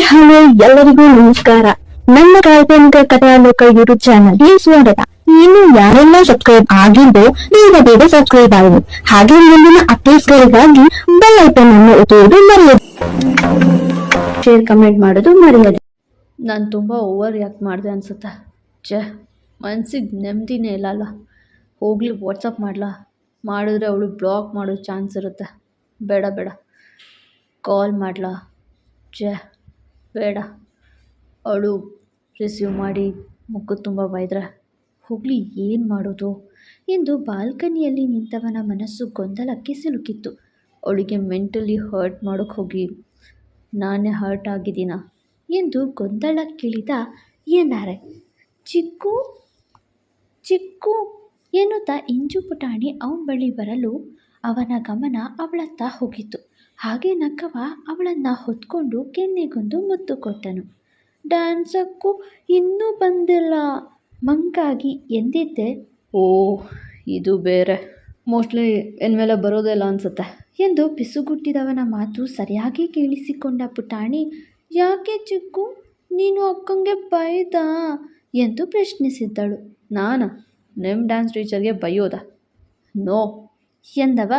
Hello ಎಲ್ಲರಿಗೂ ನಮಸ್ಕಾರ. ನನ್ನ ಕಾಲ್ಪನಿಕ ಕಥಾಲೋಕ ಯೂಟ್ಯೂಬ್ ಚಾನಲ್ಗೆ ಸ್ವಾಗತ. ಇನ್ನು ಯಾರೆಲ್ಲ ಸಬ್ಸ್ಕ್ರೈಬ್ ಆಗಿದ್ದು ಬೇಗ ಸಬ್ಸ್ಕ್ರೈಬ್ ಆಗಿ, ಹಾಗೆ ಮುಂದಿನ ಅಪ್ಡೇಟ್ಸ್ಗಳಿಗಾಗಿ ಬೆಲ್ ಐಕಾನ್ ಅನ್ನು ಒತ್ತುವುದು ಮರೆಯದು. ಶೇರ್ ಕಮೆಂಟ್ ಮಾಡೋದು ಮರೆಯದು. ನಾನು ತುಂಬ ಓವರ್ ರಿಯಾಕ್ಟ್ ಮಾಡಿದೆ ಅನ್ಸುತ್ತೆ. ಮನ್ಸಿಗೆ ನೆಮ್ಮದಿನೇ ಇಲ್ಲಲ್ಲ. ಹೋಗಲಿ ವಾಟ್ಸಪ್ ಮಾಡಿದ್ರೆ ಅವಳು ಬ್ಲಾಕ್ ಮಾಡೋ ಚಾನ್ಸ್ ಇರುತ್ತೆ. ಬೇಡ ಕಾಲ್ ಮಾಡಲಾ? ಬೇಡ. ಅವಳು ರಿಸೀವ್ ಮಾಡಿ ಮುಖ ತುಂಬ ಬೈದ್ರೆ ಹೋಗಲಿ ಏನು ಮಾಡೋದು ಎಂದು ಬಾಲ್ಕನಿಯಲ್ಲಿ ನಿಂತವನ ಮನಸ್ಸು ಗೊಂದಲಕ್ಕೆ ಸಿಲುಕಿತ್ತು. ಅವಳಿಗೆ ಮೆಂಟಲಿ ಹರ್ಟ್ ಮಾಡೋಕ್ಕೆ ಹೋಗಿ ನಾನೇ ಹರ್ಟ್ ಆಗಿದ್ದೀನ ಎಂದು ಗೊಂದಲಕ್ಕಿಳಿದ ಏನಾರೆ. ಚಿಕ್ಕು ಎನ್ನುತ್ತಾ ಇಂಜು ಪುಟಾಣಿ ಅವನ ಬಳಿ ಬರಲು ಅವನ ಗಮನ ಅವಳತ್ತ ಹೋಗಿತ್ತು. ಹಾಗೆ ನಕ್ಕವ ಅವಳನ್ನು ಹೊತ್ಕೊಂಡು ಕೆನ್ನೆಗೊಂದು ಮುತ್ತು ಕೊಟ್ಟನು. ಡ್ಯಾನ್ಸಕ್ಕೂ ಇನ್ನೂ ಬಂದಿಲ್ಲ ಮಂಕಾಗಿ ಎಂದಿದ್ದೆ. ಓ ಇದು ಬೇರೆ, ಮೋಸ್ಟ್ಲಿ ಇನ್ಮೇಲೆ ಬರೋದೇ ಇಲ್ಲ ಅನಿಸುತ್ತೆ ಎಂದು ಪಿಸುಗುಟ್ಟಿದವನ ಮಾತು ಸರಿಯಾಗಿ ಕೇಳಿಸಿಕೊಂಡ ಪುಟಾಣಿ, ಯಾಕೆ ಚಿಕ್ಕು, ನೀನು ಅಕ್ಕಂಗೆ ಬೈದಾ ಎಂದು ಪ್ರಶ್ನಿಸಿದ್ದಳು. ನಾನಾ ನಿಮ್ಮ ಡ್ಯಾನ್ಸ್ ಟೀಚರ್ಗೆ ಬೈಯೋದಾ? ನೋ ಎಂದವ.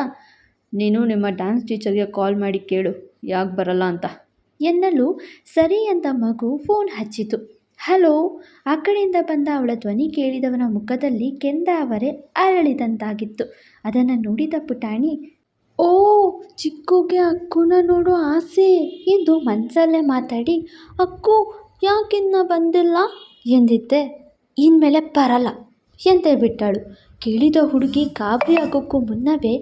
ನೀನು ನಿಮ್ಮ ಡ್ಯಾನ್ಸ್ ಟೀಚರ್ಗೆ ಕಾಲ್ ಮಾಡಿ ಕೇಳು ಯಾಕೆ ಬರಲ್ಲ ಅಂತ ಎನ್ನಲು ಸರಿ ಎಂದ ಮಗು ಫೋನ್ ಹಚ್ಚಿತು. ಹಲೋ. ಆ ಕಡೆಯಿಂದ ಬಂದ ಅವಳ ಧ್ವನಿ ಕೇಳಿದವನ ಮುಖದಲ್ಲಿ ಕೆಂದಾವರೆ ಅರಳಿದಂತಾಗಿತ್ತು. ಅದನ್ನು ನೋಡಿದ ಪುಟಾಣಿ, ಓ ಚಿಕ್ಕುಗೆ ಅಕ್ಕುನ ನೋಡೋ ಆಸೆ ಎಂದು ಮನಸಲ್ಲೇ ಮಾತಾಡಿ, ಅಕ್ಕು ಯಾಕಿನ್ನ ಬಂದಿಲ್ಲ ಎಂದಿದ್ದೆ. ಇನ್ಮೇಲೆ ಬರಲ್ಲ ಎಂದೇ ಬಿಟ್ಟಳು. ಕೇಳಿದ ಹುಡುಗಿ ಗಾಬರಿ ಆಗೋಕ್ಕೂ ಮುನ್ನವೇ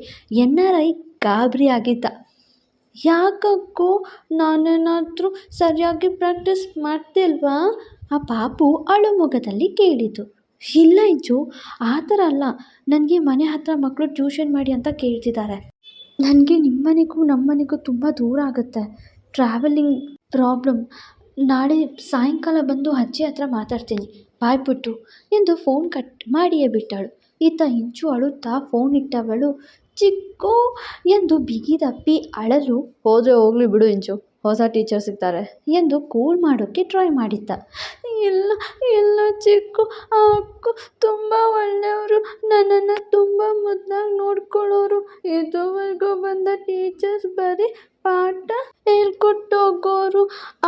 NRI ಗಾಬರಿ ಆಗಿದ್ದ. ಯಾಕಕ್ಕೂ, ನಾನೇನಾದರೂ ಸರಿಯಾಗಿ ಪ್ರಾಕ್ಟೀಸ್ ಮಾಡ್ತಿಲ್ವಾ? ಆ ಪಾಪು ಅಳು ಮೊಗದಲ್ಲಿ ಕೇಳಿತು. ಇಲ್ಲ ಇಂಚು, ಆ ಥರ ಅಲ್ಲ. ನನಗೆ ಮನೆ ಹತ್ರ ಮಕ್ಕಳು ಟ್ಯೂಷನ್ ಮಾಡಿ ಅಂತ ಕೇಳ್ತಿದ್ದಾರೆ. ನನಗೆ ನಿಮ್ಮನೆಗೂ ನಮ್ಮನೆಗೂ ತುಂಬ ದೂರ ಆಗುತ್ತೆ. Travelling problem. ನಾಳೆ ಸಾಯಂಕಾಲ ಬಂದು ಅಜ್ಜಿ ಹತ್ರ ಮಾತಾಡ್ತೀನಿ. ಬಾಯ್ ಪುಟ್ಟು ಎಂದು ಫೋನ್ ಕಟ್ ಮಾಡಿಯೇ ಬಿಟ್ಟಳು. ಇತ್ತ ಇಂಚು ಅಳುತ್ತಾ ಫೋನ್ ಇಟ್ಟವಳು ಚಿಕ್ಕು ಎಂದು ಬಿಗಿದಪ್ಪಿ ಅಳಲು ಹೋದರೆ ಹೋಗಲಿ ಬಿಡು ಇಂಚು, ಹೊಸ ಟೀಚರ್ ಸಿಗ್ತಾರೆ ಎಂದು ಕೂಲ್ ಮಾಡೋಕ್ಕೆ ಟ್ರೈ ಮಾಡಿದ್ದ. ಇಲ್ಲ ಚಿಕ್ಕು, ಆ ಅಕ್ಕು ತುಂಬ ಒಳ್ಳೆಯವರು, ನನ್ನನ್ನು ತುಂಬ ಮುದ್ದಾಗಿ ನೋಡ್ಕೊಳ್ಳೋರು. ಇದುವರೆಗೂ ಬಂದ ಟೀಚರ್ಸ್ ಬರೀ ಪಾಠ ಹೇಳ್ಕೊಟ್ಟು ಹೋಗೋರು.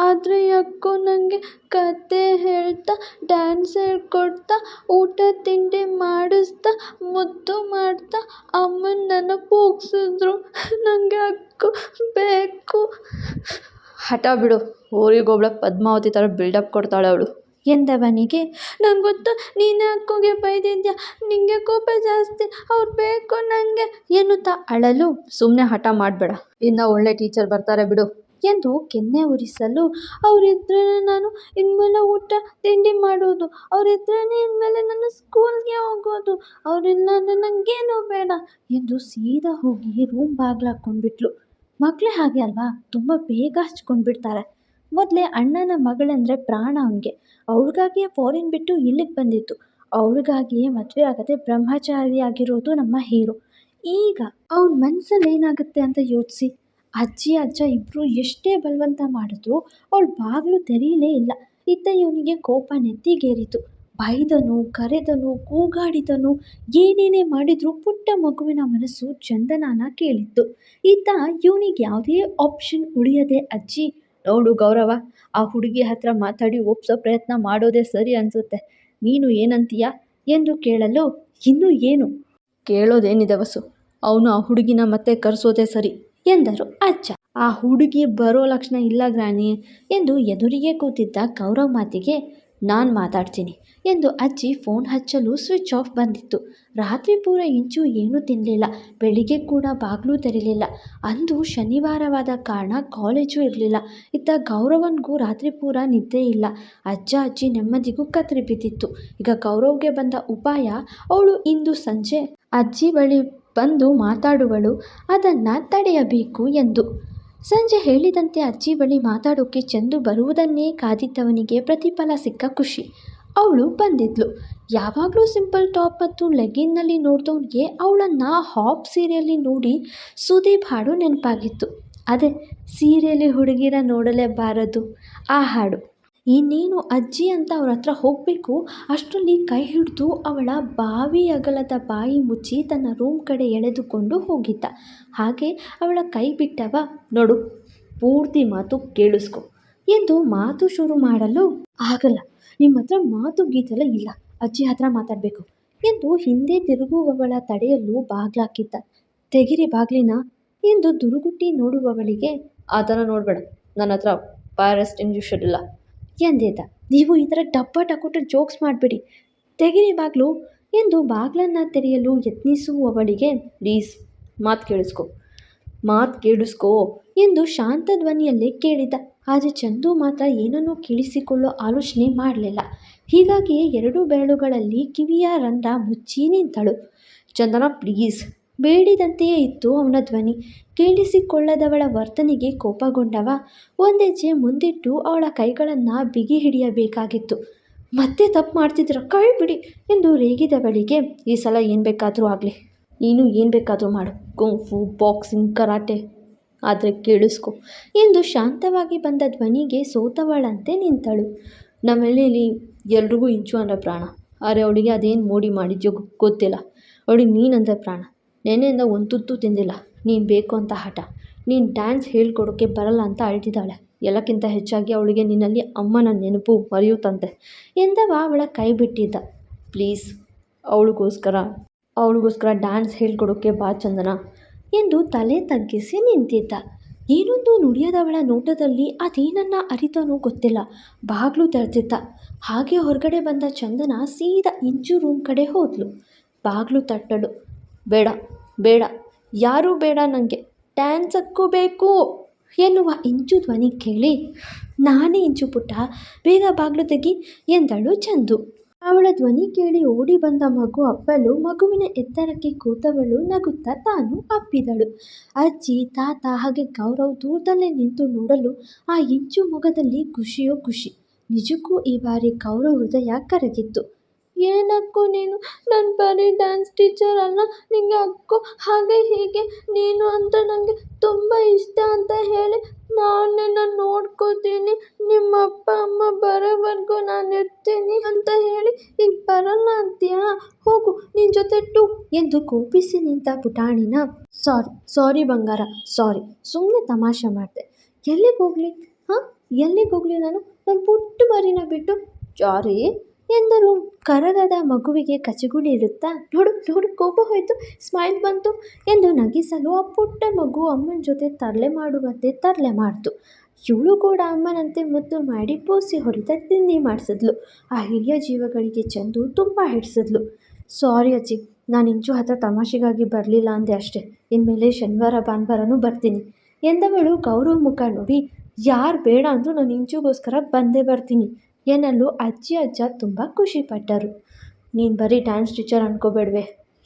ಆದರೆ ಅಕ್ಕು ನನಗೆ ಕತೆ ಹೇಳ್ತಾ, ಡ್ಯಾನ್ಸ್ ಹೇಳ್ಕೊಡ್ತಾ, ಊಟ ತಿಂಡಿ ಮಾಡಿಸ್ತಾ, ಮುದ್ದು ಮಾಡ್ತಾ ಅಮ್ಮನ ನನ್ನ ಪೂಗ್ಸಿದ್ರು. ನನಗೆ ಅಕ್ಕು ಬೇಕು. ಹಠ ಬಿಡು, ಊರಿಗೊಬ್ಳ ಪದ್ಮಾವತಿ ಥರ ಬಿಲ್ಡಪ್ ಕೊಡ್ತಾಳೆ ಅವಳು ಎಂದವನಿಗೆ, ನಂಗೆ ಗೊತ್ತು ನೀನೇ ಅಕ್ಕುಗೆ ಬೈದಿದ್ಯಾ, ನಿಂಗೆ ಕೋಪ ಜಾಸ್ತಿ, ಅವ್ರು ಬೇಕು ನನಗೆ ಎನ್ನುತ್ತಾ ಅಳಲು. ಸುಮ್ಮನೆ ಹಠ ಮಾಡಬೇಡ, ಇನ್ನು ಒಳ್ಳೆ ಟೀಚರ್ ಬರ್ತಾರೆ ಬಿಡು ಎಂದು ಕೆನ್ನೆ ಉರಿಸಲು, ಅವರಿದ್ರೇ ನಾನು ಇನ್ಮೇಲೆ ಊಟ ತಿಂಡಿ ಮಾಡೋದು, ಅವರಿದ್ರೇ ಇನ್ಮೇಲೆ ನಾನು ಸ್ಕೂಲ್ಗೆ ಹೋಗೋದು, ಅವರಿಲ್ಲ ಅಂದರೆ ನನಗೇನೂ ಬೇಡ ಎಂದು ಸೀದಾ ಹೋಗಿ ರೂಮ್ ಬಾಗಿಲು ಹಾಕ್ಕೊಂಡ್ಬಿಟ್ಲು. ಮಕ್ಕಳೇ ಹಾಗೆ ಅಲ್ವಾ, ತುಂಬ ಬೇಗ ಹಚ್ಕೊಂಡ್ಬಿಡ್ತಾರೆ. ಮೊದಲೇ ಅಣ್ಣನ ಮಗಳಂದರೆ ಪ್ರಾಣ ಅವನಿಗೆ. ಅವಳಿಗಾಗಿಯೇ ಫಾರಿನ್ ಬಿಟ್ಟು ಇಲ್ಲಿಗೆ ಬಂದಿತ್ತು. ಅವಳಿಗಾಗಿಯೇ ಮದುವೆ ಆಗದೆ ಬ್ರಹ್ಮಚಾರಿಯಾಗಿರೋದು ನಮ್ಮ ಹೀರೋ. ಈಗ ಅವನ ಮನಸ್ಸಲ್ಲಿ ಏನಾಗುತ್ತೆ ಅಂತ ಯೋಚಿಸಿ. ಅಜ್ಜಿ ಅಜ್ಜ ಇಬ್ಬರು ಎಷ್ಟೇ ಬಲವಂತ ಮಾಡಿದ್ರು ಅವಳು ಬಾಗಿಲು ತೆರೀಲೇ ಇಲ್ಲ. ಇತ್ತ ಇವನಿಗೆ ಕೋಪ ನೆತ್ತಿಗೇರಿತು. ಬೈದನು, ಕರೆದನು, ಕೂಗಾಡಿದನು, ಏನೇನೇ ಮಾಡಿದ್ರು ಪುಟ್ಟ ಮಗುವಿನ ಮನಸ್ಸು ಚಂದನಾನ ಕೇಳಿತ್ತು. ಇತ್ತ ಇವನಿಗೆ ಯಾವುದೇ ಆಪ್ಷನ್ ಉಳಿಯದೆ, ಅಜ್ಜಿ ನೋಡು ಗೌರವ, ಆ ಹುಡುಗಿ ಹತ್ರ ಮಾತಾಡಿ ಒಪ್ಸೋ ಪ್ರಯತ್ನ ಮಾಡೋದೇ ಸರಿ ಅನಿಸುತ್ತೆ, ನೀನು ಏನಂತೀಯ ಎಂದು ಕೇಳಲು, ಇನ್ನೂ ಏನು ಕೇಳೋದೇನಿದೆ ವಸು, ಅವನು ಆ ಹುಡುಗಿನ ಮತ್ತೆ ಕರೆಸೋದೇ ಸರಿ ಎಂದರು ಅಜ್ಜ. ಆ ಹುಡುಗಿ ಬರೋ ಲಕ್ಷಣ ಇಲ್ಲ ಗ್ರಾನಿ ಎಂದು ಎದುರಿಗೆ ಕೂತಿದ್ದ ಗೌರವ್ ಮಾತಿಗೆ, ನಾನು ಮಾತಾಡ್ತೀನಿ ಎಂದು ಅಜ್ಜಿ ಫೋನ್ ಹಚ್ಚಲು ಸ್ವಿಚ್ ಆಫ್ ಬಂದಿತ್ತು. ರಾತ್ರಿ ಪೂರ ಇಂಚು ಏನೂ ತಿನ್ನಲಿಲ್ಲ. ಬೆಳಿಗ್ಗೆ ಕೂಡ ಬಾಗಿಲು ತೆರೀಲಿಲ್ಲ. ಅಂದು ಶನಿವಾರವಾದ ಕಾರಣ ಕಾಲೇಜು ಇರಲಿಲ್ಲ. ಇತ್ತ ಗೌರವನಿಗೂ ರಾತ್ರಿ ಪೂರ ನಿದ್ದೆ ಇಲ್ಲ. ಅಜ್ಜ ಅಜ್ಜಿ ನೆಮ್ಮದಿಗೂ ಕತ್ತರಿ ಬಿದ್ದಿತ್ತು. ಈಗ ಗೌರವ್ಗೆ ಬಂದ ಉಪಾಯ, ಅವಳು ಇಂದು ಸಂಜೆ ಅಜ್ಜಿ ಬಳಿ ಬಂದು ಮಾತಾಡುವಳು, ಅದನ್ನು ತಡೆಯಬೇಕು ಎಂದು. ಸಂಜೆ ಹೇಳಿದಂತೆ ಅಜ್ಜಿ ಬಳಿ ಮಾತಾಡೋಕ್ಕೆ ಚಂದು ಬರುವುದನ್ನೇ ಕಾದಿದ್ದವನಿಗೆ ಪ್ರತಿಫಲ ಸಿಕ್ಕ ಖುಷಿ. ಅವಳು ಬಂದಿದ್ಲು. ಯಾವಾಗಲೂ ಸಿಂಪಲ್ ಟಾಪ್ ಮತ್ತು ಲೆಗ್ಗಿನ್ನಲ್ಲಿ ನೋಡಿದವನಿಗೆ ಅವಳನ್ನು ಹಾಪ್ ಸೀರೆಯಲ್ಲಿ ನೋಡಿ ಸುದೀಪ್ ಹಾಡು ನೆನಪಾಗಿತ್ತು. ಅದೇ ಸೀರೆಯಲ್ಲಿ ಹುಡುಗಿರ ನೋಡಲೇಬಾರದು ಆ ಹಾಡು. ಇನ್ನೇನು ಅಜ್ಜಿ ಅಂತ ಅವ್ರ ಹತ್ರ ಹೋಗಬೇಕು ಅಷ್ಟರಲ್ಲಿ ಕೈ ಹಿಡಿದು ಅವಳ ಬಾವಿ ಅಗಲದ ಬಾಯಿ ಮುಚ್ಚಿ ತನ್ನ ರೂಮ್ ಕಡೆ ಎಳೆದುಕೊಂಡು ಹೋಗಿದ್ದ. ಹಾಗೆ ಅವಳ ಕೈ ಬಿಟ್ಟವ, ನೋಡು ಪೂರ್ತಿ ಮಾತು ಕೇಳಿಸ್ಕೊ ಎಂದು ಮಾತು ಶುರು ಮಾಡಲು, ಆಗಲ್ಲ, ನಿಮ್ಮ ಹತ್ರ ಮಾತು ಗೀತೆಲ್ಲ ಇಲ್ಲ, ಅಜ್ಜಿ ಹತ್ರ ಮಾತಾಡಬೇಕು ಎಂದು ಹಿಂದೆ ತಿರುಗುವವಳ ತಡೆಯಲು ಬಾಗ್ಲಾಕಿದ್ದ. ತೆಗಿರಿ ಬಾಗ್ಲಿನ ಎಂದು ದುರುಗುಟ್ಟಿ ನೋಡುವವಳಿಗೆ, ಆ ಥರ ನೋಡಬೇಡ, ನನ್ನ ಹತ್ರ ಫೈರ್ ಎಕ್ಸ್ಟಿಂಗ್ವಿಷರ್ ಇಲ್ಲ ಎಂದಿದ್ದ. ನೀವು ಈ ಥರ ಡಬ್ಬ ಜೋಕ್ಸ್ ಮಾಡಬೇಡಿ, ತೆಗಿರಿ ಬಾಗ್ಲು ಎಂದು ಬಾಗ್ಲನ್ನು ತೆರೆಯಲು ಯತ್ನಿಸುವವಳಿಗೆ, ಪ್ಲೀಸ್ ಮಾತು ಕೇಳಿಸ್ಕೋ ಎಂದು ಶಾಂತ ಧ್ವನಿಯಲ್ಲೇ ಕೇಳಿದ್ದ. ಆದರೆ ಚಂದು ಮಾತ್ರ ಏನನ್ನೂ ಕೇಳಿಸಿಕೊಳ್ಳೋ ಆಲೋಚನೆ ಮಾಡಲಿಲ್ಲ. ಹೀಗಾಗಿಯೇ 2 ಬೆರಳುಗಳಲ್ಲಿ ಕಿವಿಯ ರಂಧ್ರ ಮುಚ್ಚಿ ನಿಂತಳು. ಚಂದನ ಪ್ಲೀಸ್. ಬೇಡಿದಂತೆಯೇ ಇತ್ತು ಅವನ ಧ್ವನಿ. ಕೇಳಿಸಿಕೊಳ್ಳದವಳ ವರ್ತನೆಗೆ ಕೋಪಗೊಂಡವ ಒಂದೆಜ್ಜೆ ಮುಂದಿಟ್ಟು ಅವಳ ಕೈಗಳನ್ನು ಬಿಗಿ ಹಿಡಿಯಬೇಕಾಗಿತ್ತು. ಮತ್ತೆ ತಪ್ಪು ಮಾಡ್ತಿದ್ದೀರ, ಕೈ ಬಿಡಿ ಎಂದು ರೇಗಿದವಳಿಗೆ, ಈ ಸಲ ಏನು ಬೇಕಾದರೂ ಆಗಲಿ, ನೀನು ಏನು ಬೇಕಾದರೂ ಮಾಡು, ಕುಂಫು, ಬಾಕ್ಸಿಂಗ್, ಕರಾಟೆ, ಆದರೆ ಕೇಳಿಸ್ಕೊ ಎಂದು ಶಾಂತವಾಗಿ ಬಂದ ಧ್ವನಿಗೆ ಸೋತವಳಂತೆ ನಿಂತಳು. ನಮ್ಮನೇಲಿ ಎಲ್ರಿಗೂ ಇಂಚು ಅಂದರೆ ಪ್ರಾಣ, ಆದರೆ ಅವಳಿಗೆ ಅದೇನು ಮೋಡಿ ಮಾಡಿದ್ಯೋ ಗೊತ್ತಿಲ್ಲ. ಅವಳಿಗೆ ನೀನಂದರೆ ಪ್ರಾಣ. ನೆನ್ನೆಯಿಂದ ಒಂದು ತುತ್ತು ತಿಂದಿಲ್ಲ. ನೀನು ಬೇಕು ಅಂತ ಹಠ. ನೀನು ಡ್ಯಾನ್ಸ್ ಹೇಳ್ಕೊಡೋಕ್ಕೆ ಬರಲ್ಲ ಅಂತ ಅಳ್ತಿದ್ದಾಳೆ. ಎಲ್ಲಕ್ಕಿಂತ ಹೆಚ್ಚಾಗಿ ಅವಳಿಗೆ ನಿನ್ನಲ್ಲಿ ಅಮ್ಮನ ನೆನಪು ಮರೆಯುತ್ತಂತೆ ಎಂದವ ಅವಳ ಕೈ ಬಿಟ್ಟಿದ್ದ. ಪ್ಲೀಸ್ ಅವಳಿಗೋಸ್ಕರ ಡ್ಯಾನ್ಸ್ ಹೇಳ್ಕೊಡೋಕ್ಕೆ ಬಾ ಚಂದನ ಎಂದು ತಲೆ ತಗ್ಗಿಸಿ ನಿಂತಿದ್ದ. ಏನೊಂದು ನುಡಿಯದವಳ ನೋಟದಲ್ಲಿ ಅದೇನನ್ನ ಅರಿತನೂ ಗೊತ್ತಿಲ್ಲ. ಬಾಗ್ಲು ತೆರೆದಿದ್ದ. ಹಾಗೆ ಹೊರಗಡೆ ಬಂದ ಚಂದನ ಸೀದಾ ಇಂಚು ರೂಮ್ ಕಡೆ ಹೋದ್ಲು. ಬಾಗ್ಲು ತಟ್ಟಳು. ಬೇಡ ಯಾರೂ ಬೇಡ, ನನಗೆ ಡ್ಯಾನ್ಸಕ್ಕೂ ಬೇಕು ಎನ್ನುವ ಇಂಚು ಧ್ವನಿ ಕೇಳಿ, ನಾನೇ ಇಂಚು ಪುಟ್ಟ, ಬೇಗ ಬಾಗ್ಲು ತೆಗಿ ಎಂದಳು ಚಂದು. ಅವಳ ಧ್ವನಿ ಕೇಳಿ ಓಡಿ ಬಂದ ಮಗು ಅಪ್ಪಲು ಮಗುವಿನ ಎತ್ತರಕ್ಕೆ ಕೂತವಳು ನಗುತ್ತಾ ತಾನು ಅಪ್ಪಿದಳು. ಅಜ್ಜಿ, ತಾತ ಹಾಗೆ ಗೌರವ್ ದೂರದಲ್ಲೇ ನಿಂತು ನೋಡಲು ಆ ಇಂಚು ಮೊಗದಲ್ಲಿ ಖುಷಿಯೋ ಖುಷಿ. ನಿಜಕ್ಕೂ ಈ ಬಾರಿ ಗೌರವ್ ಹೃದಯ ಕರಗಿತ್ತು. ಏನಕ್ಕೂ ನೀನು ನನ್ನ ಬರೀ ಡ್ಯಾನ್ಸ್ ಟೀಚರ್ ಅಲ್ಲ, ನಿಂಗೆ ಅಕ್ಕೋ ಹಾಗೆ ಹೀಗೆ, ನೀನು ಅಂದರೆ ನನಗೆ ತುಂಬ ಇಷ್ಟ ಅಂತ ಹೇಳಿ ನಾನು ನಿನ್ನ ನೋಡ್ಕೋತೀನಿ, ನಿಮ್ಮ ಅಪ್ಪ ಅಮ್ಮ ಬರೋವರೆಗೂ ನಾನು ಇರ್ತೀನಿ ಅಂತ ಹೇಳಿ ಈಗ ಬರಲ್ಲ ಅಂತೀಯಾ? ಹೋಗು ನಿನ್ನ ಜೊತೆ ಟು ಎಂದು ಕೋಪಿಸಿ ನಿಂತ ಪುಟಾಣಿನ, ಸಾರಿ ಬಂಗಾರ, ಸಾರಿ, ಸುಮ್ಮನೆ ತಮಾಷೆ ಮಾಡಿದೆ. ಎಲ್ಲಿಗೆ ಹೋಗಲಿ ನಾನು ನನ್ನ ಪುಟ್ಟ ಮರಿನ ಬಿಟ್ಟು? ಸಾರಿ ಎಂದರು ಕರಗದ ಮಗುವಿಗೆ ಕಚಗುಳಿ ಇಡುತ್ತಾ. ನೋಡು ಕೋಪ ಹೋಯಿತು, ಸ್ಮೈಲ್ ಬಂತು ಎಂದು ನಗಿಸಲು ಆ ಪುಟ್ಟ ಮಗು ಅಮ್ಮನ ಜೊತೆ ತರಲೆ ಮಾಡುವಂತೆ ತರಲೆ ಮಾಡ್ತು. ಇವಳು ಕೂಡ ಅಮ್ಮನಂತೆ ಮುದ್ದು ಮಾಡಿ ಪೋಸಿ ಹೊಡೆದ ತಿಂಡಿ ಮಾಡಿಸಿದ್ಲು. ಆ ಹಿರಿಯ ಜೀವಗಳಿಗೆ ಚಂದು ತುಂಬ ಹಿಡಿಸಿದ್ಲು. ಸಾರಿ ಅಜ್ಜಿ, ನಾನು ಇಂಚು ಹತ್ರ ತಮಾಷೆಗಾಗಿ ಬರಲಿಲ್ಲ ಅಂದೆ ಅಷ್ಟೇ, ಇನ್ಮೇಲೆ ಶನಿವಾರ ಭಾನುವಾರನೂ ಬರ್ತೀನಿ ಎಂದವಳು ಗೌರವ್ ಮುಖ ನೋಡಿ, ಯಾರು ಬೇಡ ಅಂದರೂ ನಾನು ಇಂಚುಗೋಸ್ಕರ ಬಂದೇ ಬರ್ತೀನಿ ಎನ್ನಲು ಅಜ್ಜಿ ಅಜ್ಜ ತುಂಬ ಖುಷಿಪಟ್ಟರು. ನೀನು ಬರೀ ಡ್ಯಾನ್ಸ್ ಟೀಚರ್ ಅಂದ್ಕೋಬೇಡ್ವೆ,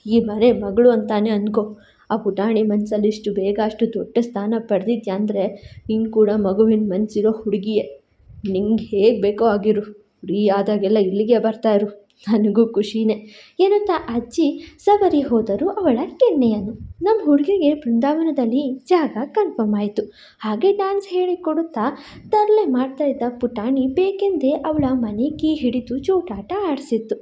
ಈ ಮನೆ ಮಗಳು ಅಂತಾನೆ ಅಂದ್ಕೋ. ಆ ಪುಟಾಣಿ ಮನಸ್ಸಲ್ಲಿ ಇಷ್ಟು ಬೇಗ ಅಷ್ಟು ದೊಡ್ಡ ಸ್ಥಾನ ಪಡೆದಿದ್ಯಾ ಅಂದರೆ ನೀನು ಕೂಡ ಮಗುವಿನ ಮನಸ್ಸಿರೋ ಹುಡುಗಿಯೇ. ನಿಂಗೆ ಹೇಗೆ ಬೇಕೋ ಆಗಿರು, ಫ್ರೀ ಆದಾಗೆಲ್ಲ ಇಲ್ಲಿಗೆ ಬರ್ತಾಯಿರು, ನನಗೂ ಖುಷಿನೇ ಎನ್ನುತ್ತಾ ಅಜ್ಜಿ ಸವರಿ ಹೋದರು ಅವಳ ಕೆನ್ನೆಯನ್ನು. ನಮ್ಮ ಹುಡುಗಿಗೆ ಬೃಂದಾವನದಲ್ಲಿ ಜಾಗ ಕನ್ಫರ್ಮ್ ಆಯಿತು. ಹಾಗೆ ಡ್ಯಾನ್ಸ್ ಹೇಳಿಕೊಡುತ್ತಾ ತರಲೆ ಮಾಡ್ತಾ ಇದ್ದ ಪುಟಾಣಿ ಬೇಕೆಂದೇ ಅವಳ ಮನೆ ಕೀ ಹಿಡಿದು ಜೋಟಾಟ ಆಡಿಸಿತ್ತು.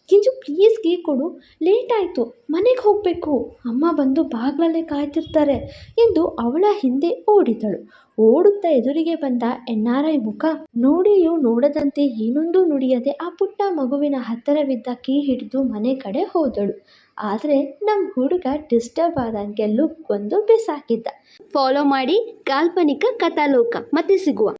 ಕಿಂಚು ಪ್ಲೀಸ್ ಕೀ ಕೊಡು, ಲೇಟ್ ಆಯಿತು, ಮನೆಗೆ ಹೋಗಬೇಕು, ಅಮ್ಮ ಬಂದು ಬಾಗ್ಲಲ್ಲೇ ಕಾಯ್ತಿರ್ತಾರೆ ಎಂದು ಅವಳ ಹಿಂದೆ ಓಡಿದಳು. ಓಡುತ್ತಾ ಎದುರಿಗೆ ಬಂದ NRI ಮುಖ ನೋಡಿಯೂ ನೋಡದಂತೆ ಏನೊಂದು ನುಡಿಯದೆ ಆ ಪುಟ್ಟ ಮಗುವಿನ ಹತ್ತಿರವಿದ್ದ ಕೀ ಹಿಡಿದು ಮನೆ ಕಡೆ ಹೋದಳು. ಆದರೆ ನಮ್ಮ ಹುಡುಗ ಡಿಸ್ಟರ್ಬ್ ಆದಂಗೆಲ್ಲೂ ಒಂದು ಬಿಸಾಕಿದ್ದ. ಫಾಲೋ ಮಾಡಿ ಕಾಲ್ಪನಿಕ ಕಥಾಲೋಕ. ಮತ್ತೆ ಸಿಗುವ.